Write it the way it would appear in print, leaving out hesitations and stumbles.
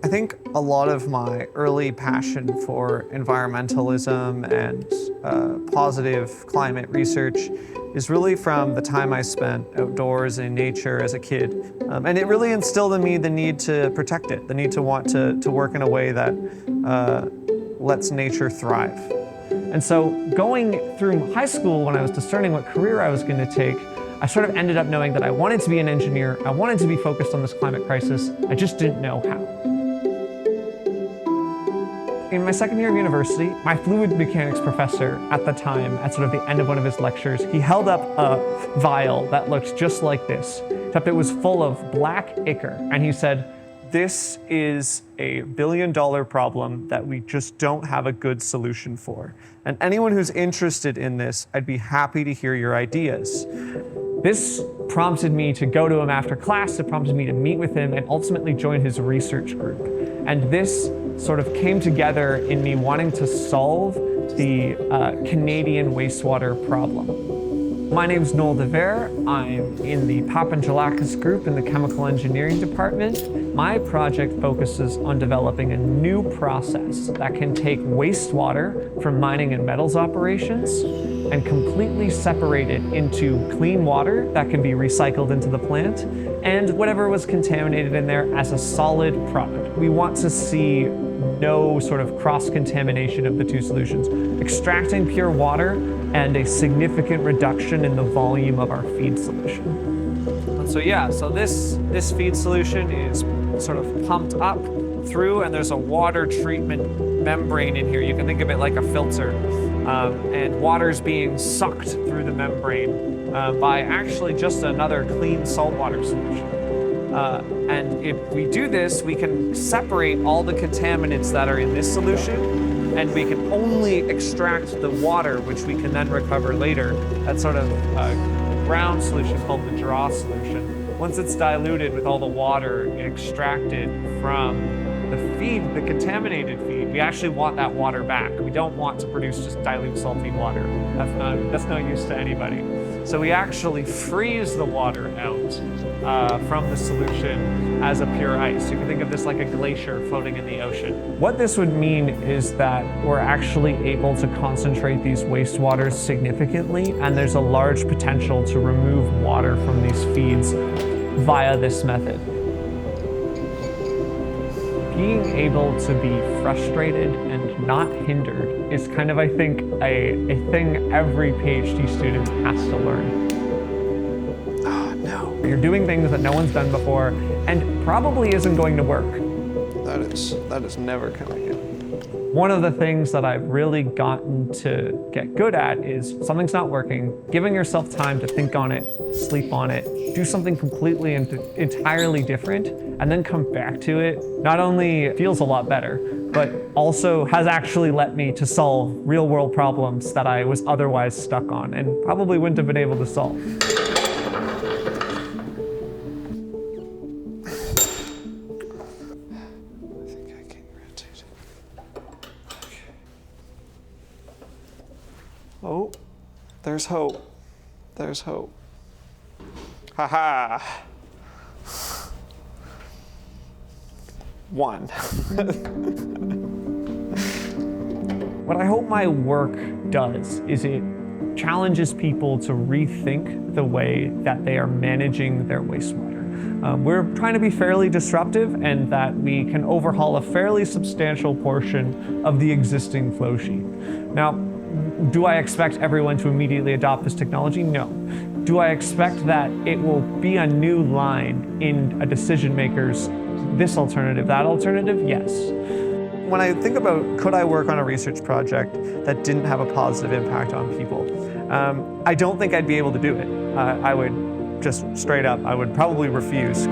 I think a lot of my early passion for environmentalism and positive climate research is really from the time I spent outdoors in nature as a kid. And it really instilled in me the need to protect it, the need to want to work in a way that lets nature thrive. And so going through high school, when I was discerning what career I was going to take, I sort of ended up knowing that I wanted to be an engineer, I wanted to be focused on this climate crisis, I just didn't know how. In my second year of university, my fluid mechanics professor at the time, at sort of the end of one of his lectures, he held up a vial that looked just like this, except it was full of black ichor, and he said, "This is a billion-dollar problem that we just don't have a good solution for. And anyone who's interested in this, I'd be happy to hear your ideas." This prompted me to go to him after class, it prompted me to meet with him and ultimately join his research group. And this sort of came together in me wanting to solve the Canadian wastewater problem. My name's Noel. I'm in the Papangelakis group in the chemical engineering department. My project focuses on developing a new process that can take wastewater from mining and metals operations and completely separate it into clean water that can be recycled into the plant and whatever was contaminated in there as a solid product. We want to see no sort of cross-contamination of the two solutions, extracting pure water and a significant reduction in the volume of our feed solution. And so this feed solution is sort of pumped up through, and there's a water treatment membrane in here. You can think of it like a filter. And water's being sucked through the membrane by actually just another clean saltwater solution. And if we do this, we can separate all the contaminants that are in this solution, and we can only extract the water, which we can then recover later. That's sort of a ground solution called the draw solution. Once it's diluted with all the water extracted from the feed, the contaminated feed, we actually want that water back. We don't want to produce just dilute salty water. That's no use to anybody. So we actually freeze the water out from the solution as a pure ice. You can think of this like a glacier floating in the ocean. What this would mean is that we're actually able to concentrate these wastewaters significantly, and there's a large potential to remove water from these feeds via this method. Being able to be frustrated and not hindered is kind of, I think, a thing every PhD student has to learn. Oh, no. You're doing things that no one's done before and probably isn't going to work. That is never coming in. One of the things that I've really gotten to get good at is something's not working, giving yourself time to think on it, sleep on it, do something completely and entirely different, and then come back to it. Not only feels a lot better, but also has actually led me to solve real world problems that I was otherwise stuck on and probably wouldn't have been able to solve. Oh, there's hope. There's hope. Haha. One. What I hope my work does is it challenges people to rethink the way that they are managing their wastewater. We're trying to be fairly disruptive, and that we can overhaul a fairly substantial portion of the existing flow sheet. Now, do I expect everyone to immediately adopt this technology? No. Do I expect that it will be a new line in a decision maker's this alternative, that alternative? Yes. When I think about could I work on a research project that didn't have a positive impact on people, I don't think I'd be able to do it. I would just straight up, I would probably refuse.